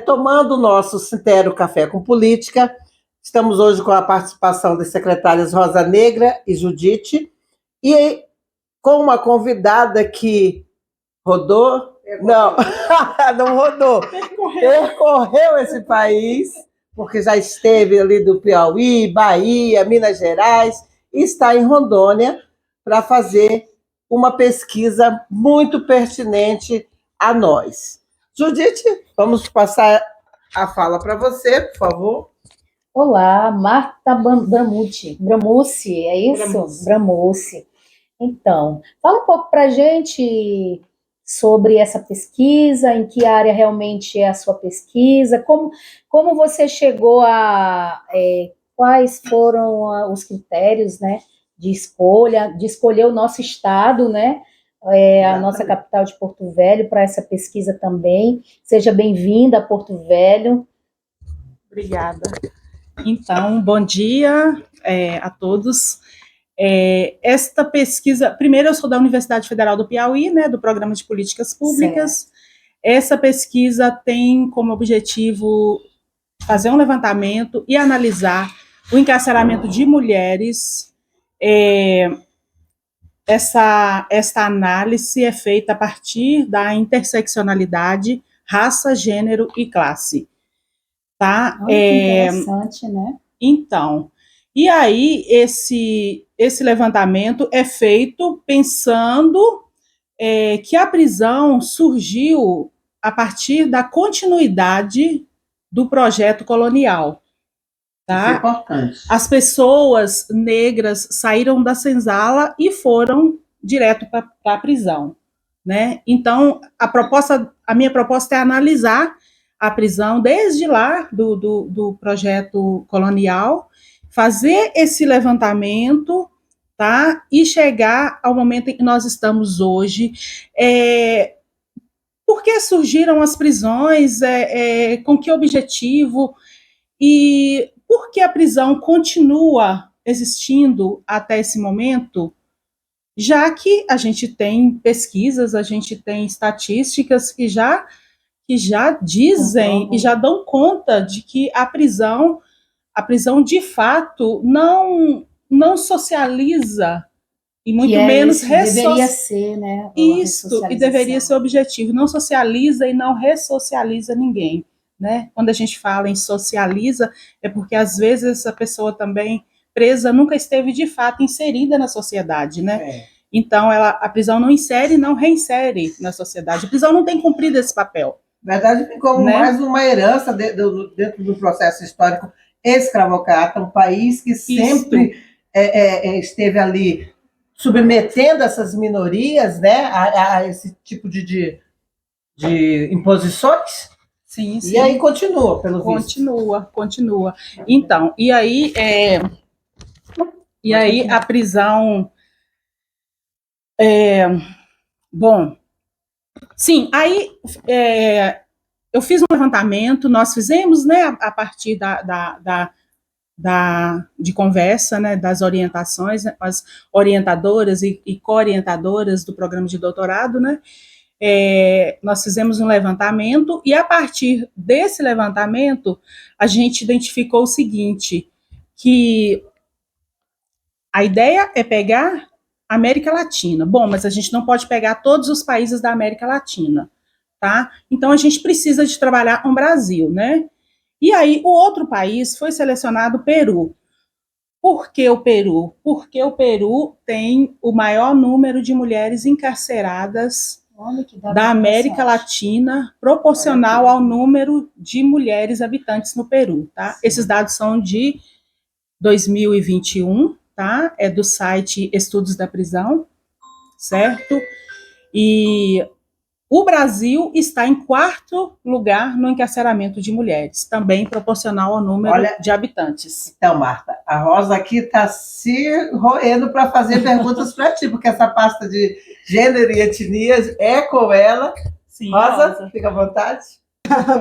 retomando o nosso Sintero Café com Política, estamos hoje com a participação das secretárias Rosa Negra e Judite, e com uma convidada que rodou, não rodou, percorreu esse país, porque já esteve ali do Piauí, Bahia, Minas Gerais, e está em Rondônia para fazer uma pesquisa muito pertinente a nós. Judite, vamos passar a fala para você, por favor. Olá, Marta Bramucci, é isso? Bramucci. Então, fala um pouco para a gente sobre essa pesquisa, em que área realmente é a sua pesquisa, como você chegou quais foram os critérios, né, de escolher o nosso estado, né, a nossa capital de Porto Velho para essa pesquisa também. Seja bem-vinda a Porto Velho. Obrigada. Então, bom dia a todos. Esta pesquisa, primeiro eu sou da Universidade Federal do Piauí, né, do Programa de Políticas Públicas. Certo. Essa pesquisa tem como objetivo fazer um levantamento e analisar o encarceramento de mulheres. Esta análise é feita a partir da interseccionalidade, raça, gênero e classe. Tá? Interessante, né? Então, e aí esse levantamento é feito pensando que a prisão surgiu a partir da continuidade do projeto colonial. Tá? Isso é importante. As pessoas negras saíram da senzala e foram direto para a prisão. Né? Então, a minha proposta é analisar a prisão desde lá do projeto colonial, fazer esse levantamento, tá? E chegar ao momento em que nós estamos hoje. Por que surgiram as prisões? Com que objetivo? E por que a prisão continua existindo até esse momento? Já que a gente tem pesquisas, a gente tem estatísticas que já dizem e já dão conta de que a prisão de fato não socializa e muito menos deveria ser, né? Isso, e deveria ser o objetivo, não socializa e não ressocializa ninguém, né? Quando a gente fala em socializa, é porque às vezes essa pessoa também presa nunca esteve de fato inserida na sociedade, né? Então a prisão não insere e não reinsere na sociedade. A prisão não tem cumprido esse papel. Na verdade, ficou mais uma herança dentro do processo histórico escravocrata, um país que sempre esteve ali submetendo essas minorias, né, a esse tipo de imposições. Sim. E aí continua, pelo visto. Continua. Então, e aí a prisão... Bom, sim, aí eu fiz um levantamento, nós fizemos, né, a partir de conversa, né, das orientações, né, as orientadoras e co-orientadoras do programa de doutorado, né, nós fizemos um levantamento e a partir desse levantamento a gente identificou o seguinte, que a ideia é pegar América Latina. Bom, mas a gente não pode pegar todos os países da América Latina, tá? Então, a gente precisa de trabalhar com o Brasil, né? E aí, o outro país foi selecionado o Peru. Por que o Peru? Porque o Peru tem o maior número de mulheres encarceradas da América Latina, proporcional ao número de mulheres habitantes no Peru, tá? Sim. Esses dados são de 2021, tá? É do site Estudos da Prisão, certo? E o Brasil está em 4º lugar no encarceramento de mulheres, também proporcional ao número de habitantes. Então, Marta, a Rosa aqui está se roendo para fazer perguntas para ti, porque essa pasta de gênero e etnias é com ela. Sim, Rosa, fica à vontade.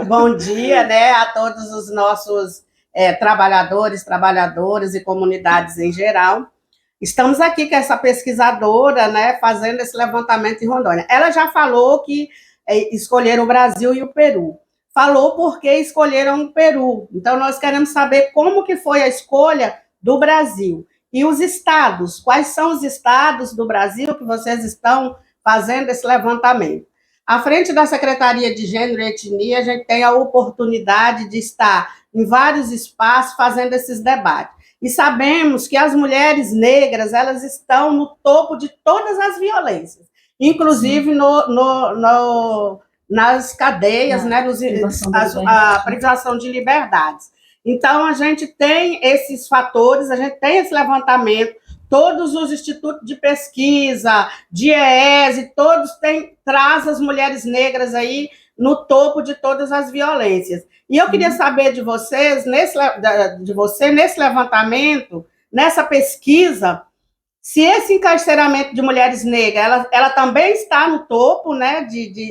Bom dia, né, a todos os nossos trabalhadores, trabalhadoras e comunidades em geral. Estamos aqui com essa pesquisadora, né, fazendo esse levantamento em Rondônia. Ela já falou que escolheram o Brasil e o Peru. falou por que escolheram o Peru. Então, nós queremos saber como que foi a escolha do Brasil. E os estados, quais são os estados do Brasil que vocês estão fazendo esse levantamento? À frente da Secretaria de Gênero e Etnia, a gente tem a oportunidade de estar em vários espaços fazendo esses debates. E sabemos que as mulheres negras, elas estão no topo de todas as violências, inclusive nas cadeias, né, a privação de liberdades. Então, a gente tem esses fatores, a gente tem esse levantamento, todos os institutos de pesquisa, DIEESE, todos traz as mulheres negras aí no topo de todas as violências. E eu queria saber de vocês, nesse levantamento, nessa pesquisa, se esse encarceramento de mulheres negras, ela também está no topo, né,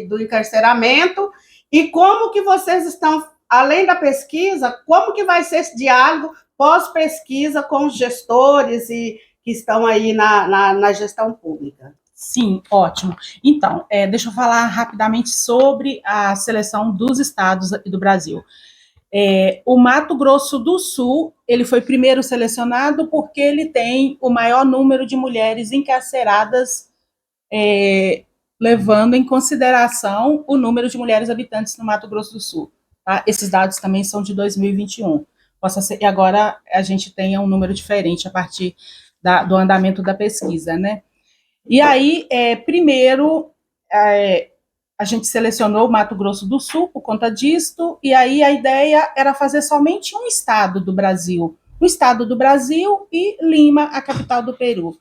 do encarceramento, e como que vocês estão, além da pesquisa, como que vai ser esse diálogo pós-pesquisa com os gestores que estão aí na gestão pública? Sim, ótimo. Então, deixa eu falar rapidamente sobre a seleção dos estados do Brasil. O Mato Grosso do Sul, ele foi primeiro selecionado porque ele tem o maior número de mulheres encarceradas, levando em consideração o número de mulheres habitantes no Mato Grosso do Sul. Tá? Esses dados também são de 2021. E agora a gente tem um número diferente a partir do andamento da pesquisa, né? E aí, primeiro, a gente selecionou o Mato Grosso do Sul por conta disto, e aí a ideia era fazer somente um estado do Brasil, o estado do Brasil e Lima, a capital do Peru.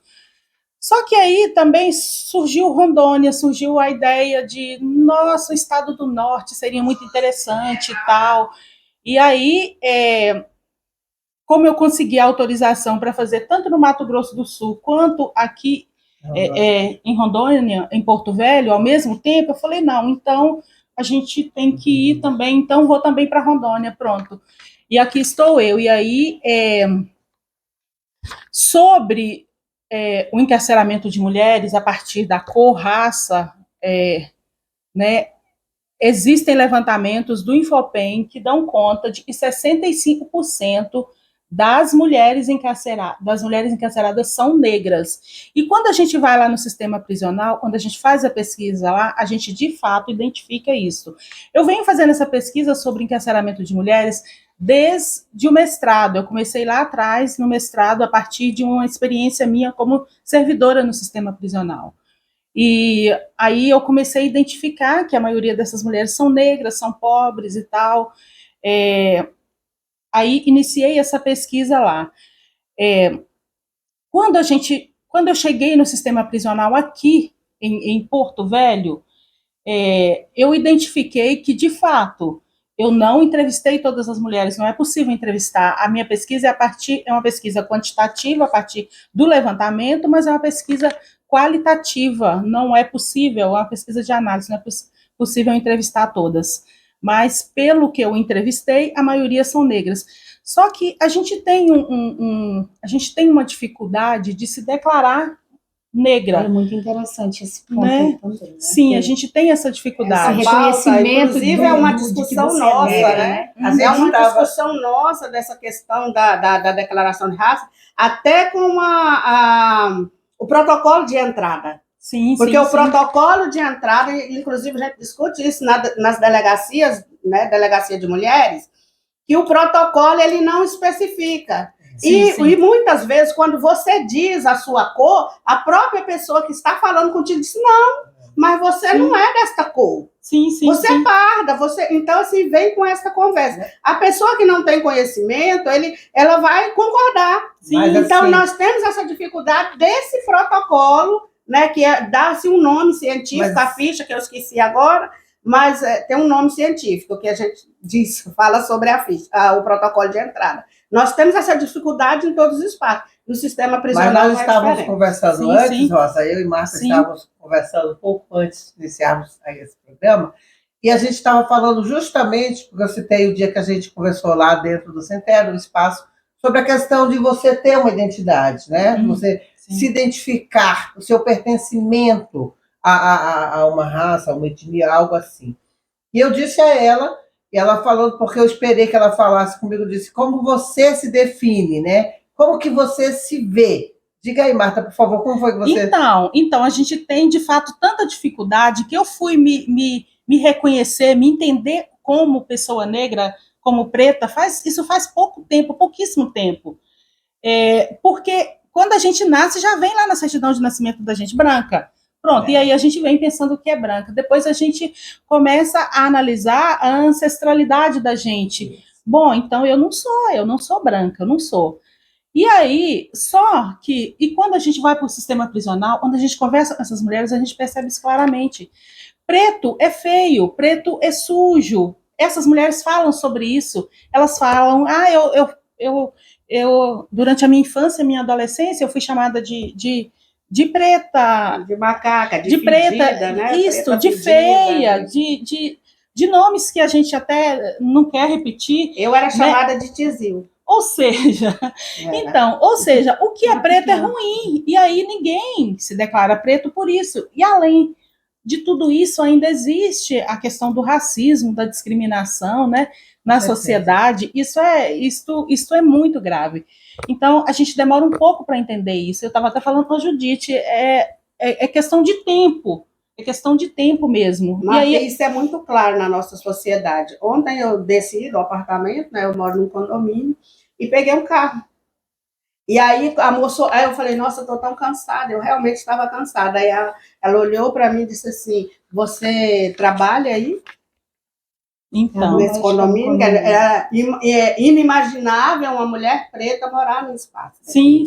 Só que aí também surgiu Rondônia, surgiu a ideia de, nossa, o estado do norte seria muito interessante e tal. E aí, como eu consegui a autorização para fazer tanto no Mato Grosso do Sul quanto aqui em Rondônia, em Porto Velho, ao mesmo tempo, eu falei, não, então a gente tem que ir também, então vou também para Rondônia, pronto. E aqui estou eu. E aí, sobre o encarceramento de mulheres a partir da cor, raça, né, existem levantamentos do Infopem que dão conta de que 65% das mulheres encarceradas são negras. E quando a gente vai lá no sistema prisional, quando a gente faz a pesquisa lá, a gente de fato identifica isso. Eu venho fazendo essa pesquisa sobre encarceramento de mulheres desde o mestrado. Eu comecei lá atrás, no mestrado, a partir de uma experiência minha como servidora no sistema prisional. E aí eu comecei a identificar que a maioria dessas mulheres são negras, são pobres e tal. Aí iniciei essa pesquisa lá. Quando eu cheguei no sistema prisional aqui, em Porto Velho, eu identifiquei que, de fato, eu não entrevistei todas as mulheres, não é possível entrevistar. A minha pesquisa é uma pesquisa quantitativa, a partir do levantamento, mas é uma pesquisa qualitativa, não é possível, é uma pesquisa de análise, não é possível entrevistar todas. Mas, pelo que eu entrevistei, a maioria são negras. Só que a gente tem uma dificuldade de se declarar negra. É muito interessante esse ponto, né? Também. Né? Sim, a gente tem essa dificuldade. Esse reconhecimento, inclusive, é uma discussão nossa, né? É uma discussão nossa dessa questão da declaração de raça, até com o protocolo de entrada. Sim, porque o protocolo de entrada, inclusive a gente discute isso nas delegacias, né, delegacia de mulheres, que o protocolo ele não especifica. E muitas vezes, quando você diz a sua cor, a própria pessoa que está falando contigo diz, não, mas você não é desta cor. Você é parda, então assim, vem com essa conversa. A pessoa que não tem conhecimento, ela vai concordar. Então, assim, nós temos essa dificuldade desse protocolo, né, que dá-se um nome científico, a ficha, que eu esqueci agora, mas tem um nome científico que a gente fala sobre a ficha, o protocolo de entrada. Nós temos essa dificuldade em todos os espaços. No sistema prisional. Mas nós estávamos conversando antes, Rosa, eu e Márcia estávamos conversando um pouco antes de iniciarmos esse programa, e a gente estava falando justamente, porque eu citei o dia que a gente conversou lá dentro do Centério, no espaço, sobre a questão de você ter uma identidade, né? Você se identificar, o seu pertencimento a uma raça, a uma etnia, algo assim. E eu disse a ela, E ela falou, porque eu esperei que ela falasse comigo, disse, como você se define, né? Como que você se vê? Diga aí, Marta, por favor, como foi que você... Então, a gente tem, de fato, tanta dificuldade que eu fui me reconhecer, me entender como pessoa negra, como preta, isso faz pouco tempo, pouquíssimo tempo. Porque quando a gente nasce, já vem lá na certidão de nascimento da gente branca. Pronto, e aí a gente vem pensando que é branca. Depois a gente começa a analisar a ancestralidade da gente. Bom, então eu não sou branca, eu não sou. E aí, e quando a gente vai para o sistema prisional, quando a gente conversa com essas mulheres, a gente percebe isso claramente. Preto é feio, preto é sujo. Essas mulheres falam sobre isso. Elas falam, eu durante a minha infância, minha adolescência, eu fui chamada de preta, de macaca, de fedida, preta, né? isso, Preta de fedida, feia, né? de nomes que a gente até não quer repetir. Eu era chamada de Tizil. Ou seja, o que é preto é ruim, e aí ninguém se declara preto por isso. E além de tudo isso, ainda existe a questão do racismo, da discriminação, né, na sociedade. Isso é muito grave. Então, a gente demora um pouco para entender isso. Eu estava até falando com a Judite, é questão de tempo. É questão de tempo mesmo. Mas e aí, isso é muito claro na nossa sociedade. Ontem eu desci do apartamento, né, eu moro num condomínio, e peguei um carro. E aí aí eu falei, nossa, eu estou tão cansada, eu realmente estava cansada. Aí ela olhou para mim e disse assim, você trabalha aí? Então, nesse condomínio, era inimaginável uma mulher preta morar no espaço. Sim.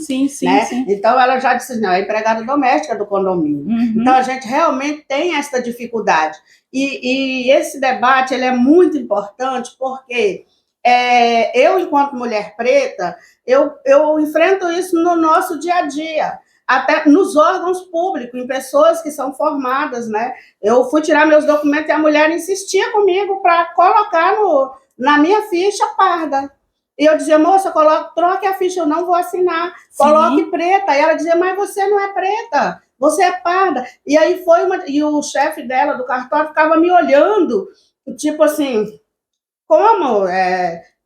Então, ela já disse, não, é empregada doméstica do condomínio. Uhum. Então, a gente realmente tem essa dificuldade. E esse debate ele é muito importante, porque eu, enquanto mulher preta, eu enfrento isso no nosso dia a dia. Até nos órgãos públicos, em pessoas que são formadas, né? Eu fui tirar meus documentos e a mulher insistia comigo para colocar na minha ficha parda. E eu dizia, moça, troque a ficha, eu não vou assinar. Coloque preta. E ela dizia, mas você não é preta, você é parda. E aí e o chefe dela, do cartório, ficava me olhando, tipo assim, como?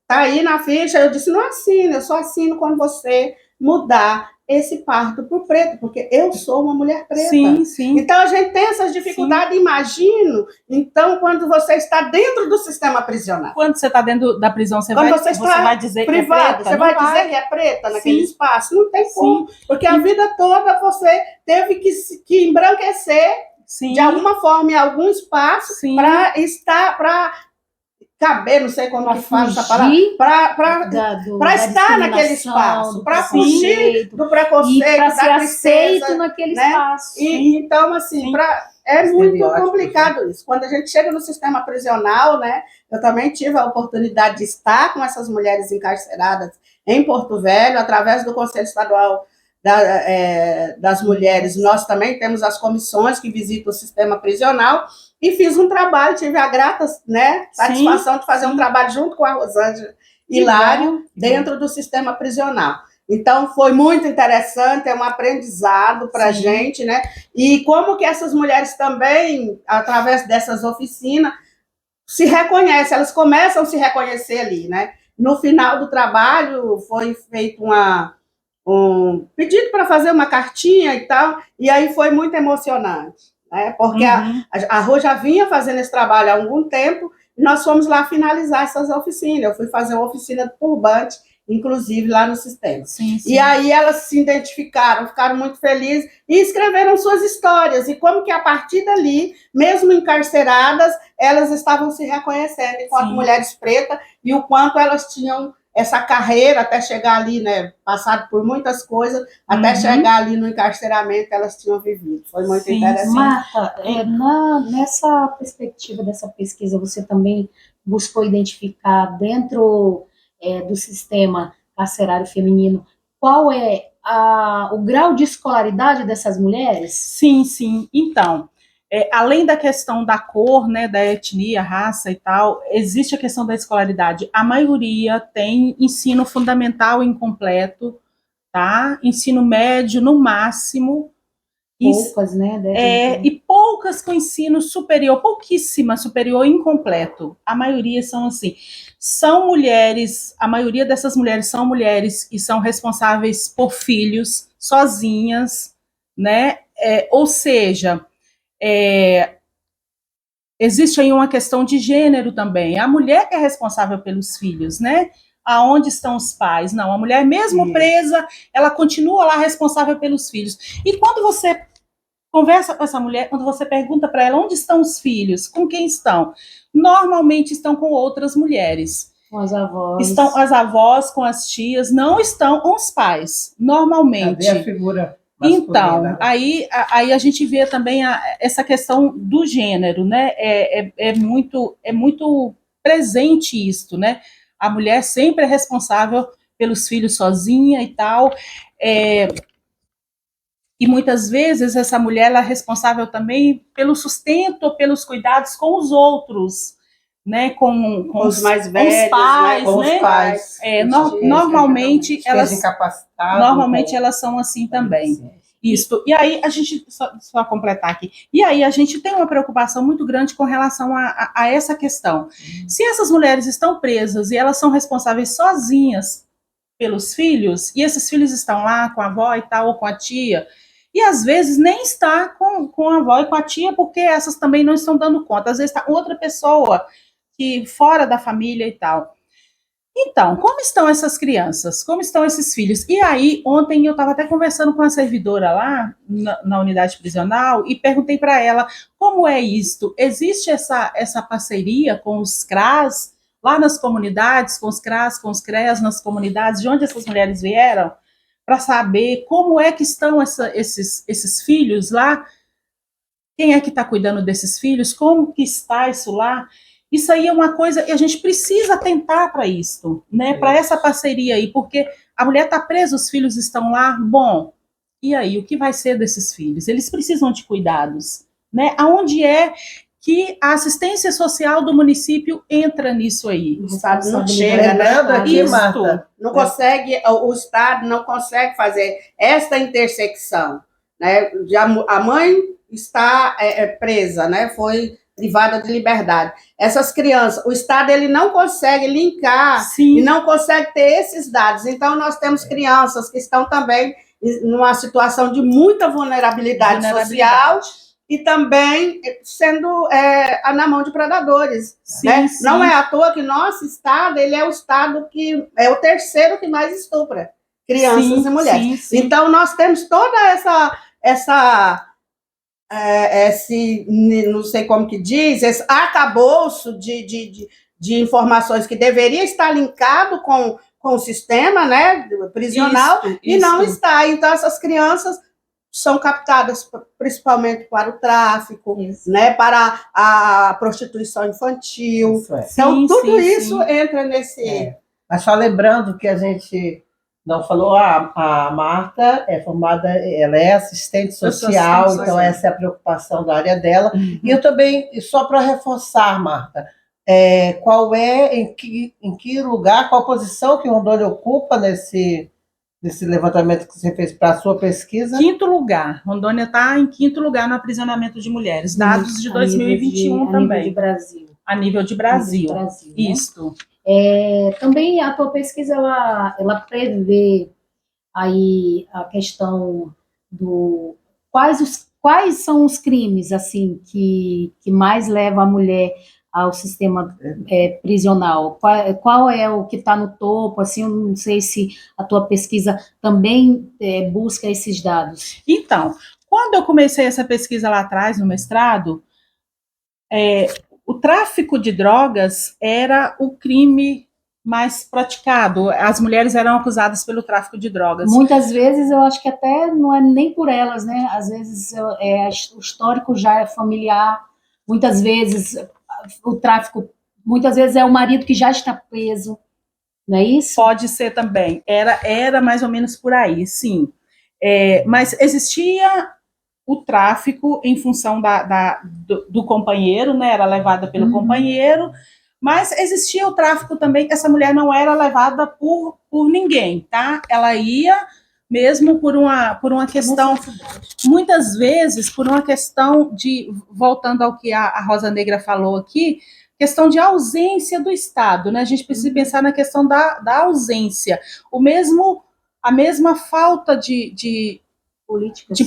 Tá aí na ficha? Eu disse, não assino, eu só assino quando você mudar esse parto por preto, porque eu sou uma mulher preta. Sim. Então, a gente tem essas dificuldades, imagino, então, quando você está dentro do sistema prisional. Quando você está dentro da prisão, você vai dizer privado, que é preta? Você vai dizer que é preta naquele espaço? Não tem como, porque a vida toda você teve que embranquecer de alguma forma em algum espaço para caber, não sei como que fala essa palavra, para estar naquele espaço, para fugir do preconceito, para ser aceito naquele espaço. Então, assim, é muito complicado isso. Quando a gente chega no sistema prisional, né, eu também tive a oportunidade de estar com essas mulheres encarceradas em Porto Velho, através do Conselho Estadual das Mulheres. Nós também temos as comissões que visitam o sistema prisional, e fiz um trabalho, tive a grata, né, satisfação de fazer um trabalho junto com a Rosângela Hilário dentro do sistema prisional. Então, foi muito interessante, é um aprendizado para a gente, né? E como que essas mulheres também, através dessas oficinas, se reconhecem, elas começam a se reconhecer ali, né? No final do trabalho, foi feito um pedido para fazer uma cartinha e tal, e aí foi muito emocionante. Porque a Rô já vinha fazendo esse trabalho há algum tempo, e nós fomos lá finalizar essas oficinas. Eu fui fazer uma oficina de turbante, inclusive lá no sistema. E aí elas se identificaram, ficaram muito felizes e escreveram suas histórias. E como que a partir dali, mesmo encarceradas, elas estavam se reconhecendo enquanto mulheres pretas, e o quanto elas tinham essa carreira até chegar ali, né, passado por muitas coisas, até chegar ali no encarceramento, elas tinham vivido. Foi muito interessante. Marta, nessa perspectiva dessa pesquisa, você também buscou identificar dentro do sistema carcerário feminino qual é o grau de escolaridade dessas mulheres? Sim. Então, além da questão da cor, né, da etnia, raça e tal, existe a questão da escolaridade. A maioria tem ensino fundamental incompleto, tá? Ensino médio no máximo. Poucas, né? E poucas com ensino superior, pouquíssima superior incompleto. A maioria são assim. São mulheres, a maioria dessas mulheres são mulheres que são responsáveis por filhos sozinhas, né? Ou seja, existe aí uma questão de gênero também. A mulher que é responsável pelos filhos, né? Aonde estão os pais? Não, a mulher mesmo presa, ela continua lá responsável pelos filhos. E quando você conversa com essa mulher, quando você pergunta para ela onde estão os filhos, com quem estão? Normalmente estão com outras mulheres. Com as avós. Estão as avós, com as tias, não estão com os pais, normalmente. Cadê a figura masculina? Então, aí a gente vê também essa questão do gênero, né? É muito presente isso, né? A mulher sempre é responsável pelos filhos sozinha e tal. E muitas vezes essa mulher ela é responsável também pelo sustento, pelos cuidados com os outros, né? Com os mais velhos, com os pais, Com né? os pais. Normalmente elas incapacitados. elas são assim também. Isso. E aí a gente só completar aqui. E aí a gente tem uma preocupação muito grande com relação a essa questão. Se essas mulheres estão presas e elas são responsáveis sozinhas pelos filhos, e esses filhos estão lá com a avó e tal, ou com a tia, e às vezes nem está com a avó e com a tia, porque essas também não estão dando conta. Às vezes está outra pessoa que fora da família e tal. Então, como estão essas crianças? Como estão esses filhos? E aí, ontem eu estava até conversando com a servidora lá na unidade prisional e perguntei para ela como é isto. Existe essa parceria com os CRAS lá nas comunidades, com os CRAS, com os CREAS nas comunidades, de onde essas mulheres vieram, para saber como é que estão esses filhos lá, quem é que está cuidando desses filhos, como que está isso lá. Isso aí é uma coisa, e a gente precisa atentar para isso, né? Para essa parceria aí, porque a mulher está presa, os filhos estão lá, bom, e aí, o que vai ser desses filhos? Eles precisam de cuidados, né? Aonde é que a assistência social do município entra nisso aí? O Estado não chega, né? Aqui, Marta, não consegue, o Estado não consegue fazer esta intersecção, né? A mãe está presa, né? Foi privada de liberdade. Essas crianças, o Estado ele não consegue linkar e não consegue ter esses dados. Então, nós temos crianças que estão também numa situação de muita vulnerabilidade social e também sendo na mão de predadores. Sim, né? sim. Não é à toa que nosso Estado ele é o Estado que é o terceiro que mais estupra crianças e mulheres. Sim. Então, nós temos toda esse, não sei como que diz, esse arcabouço de informações que deveria estar linkado com o sistema, né, prisional, e não está. Então, essas crianças são captadas principalmente para o tráfico, né, para a prostituição infantil. Então, tudo isso entra nesse... Mas só lembrando que a gente... não falou, a Marta é formada, ela é assistente social, então essa é a preocupação da área dela. Uhum. E eu também, só para reforçar, Marta, qual em que lugar, qual posição que o Rondônia ocupa nesse levantamento que você fez para a sua pesquisa? 5º lugar. Rondônia está em 5º lugar no aprisionamento de mulheres. Dados de 2021 também. A nível de Brasil. A nível de Brasil. Né? Isso. Também a tua pesquisa ela prevê aí a questão do quais são os crimes assim que mais levam a mulher ao sistema prisional, qual é o que está no topo, assim, eu não sei se a tua pesquisa também busca esses dados. Então, quando eu comecei essa pesquisa lá atrás no mestrado, o tráfico de drogas era o crime mais praticado. As mulheres eram acusadas pelo tráfico de drogas. Muitas vezes eu acho que até não é nem por elas, né? Às vezes o histórico já é familiar. Muitas vezes o tráfico, muitas vezes é o marido que já está preso. Não é isso? Pode ser também. Era mais ou menos por aí, sim. Mas existia o tráfico em função do companheiro, né? Era levada pelo companheiro, mas existia o tráfico também, essa mulher não era levada por ninguém, tá? Ela ia, mesmo por uma questão, muitas vezes, por uma questão de, voltando ao que a Rosa Negra falou aqui, questão de ausência do Estado, né? A gente precisa pensar na questão da ausência. A mesma falta de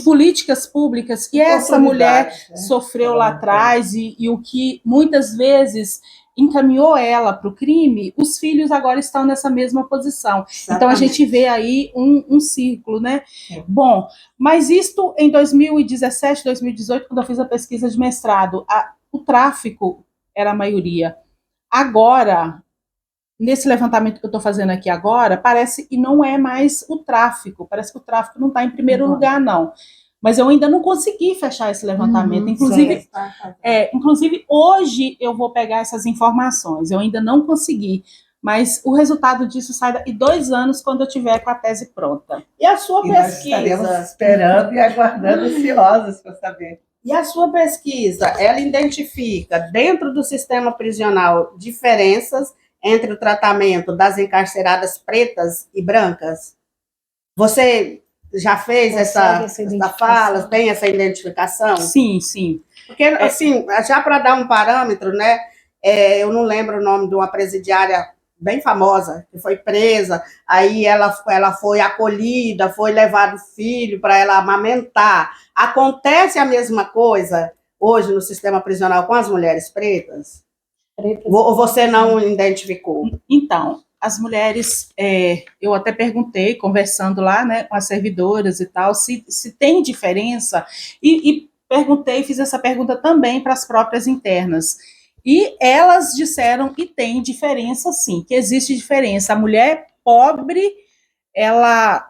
políticas públicas que essa mulher sofreu lá atrás e o que muitas vezes encaminhou ela para o crime, os filhos agora estão nessa mesma posição. Exatamente. Então a gente vê aí um círculo, né? Bom, mas isto em 2017, 2018, quando eu fiz a pesquisa de mestrado, o tráfico era a maioria. Agora, nesse levantamento que eu estou fazendo aqui agora, parece que não é mais o tráfico, parece que o tráfico não está em primeiro lugar, não. Mas eu ainda não consegui fechar esse levantamento. Inclusive, hoje eu vou pegar essas informações, eu ainda não consegui, mas o resultado disso sai daqui 2 anos, quando eu tiver com a tese pronta. E a sua pesquisa? Nós estaremos esperando e aguardando ansiosos para saber. E a sua pesquisa, ela identifica, dentro do sistema prisional, diferenças entre o tratamento das encarceradas pretas e brancas? Você já fez essa fala, tem essa identificação? Sim, sim. Porque, assim, já para dar um parâmetro, né, eu não lembro o nome de uma presidiária bem famosa, que foi presa, aí ela foi acolhida, foi levado o filho para ela amamentar. Acontece a mesma coisa hoje no sistema prisional com as mulheres pretas? Ou você não identificou? Então, as mulheres, eu até perguntei, conversando lá, né, com as servidoras e tal, se tem diferença, e perguntei, fiz essa pergunta também para as próprias internas, e elas disseram que tem diferença, sim, que existe diferença. A mulher pobre, ela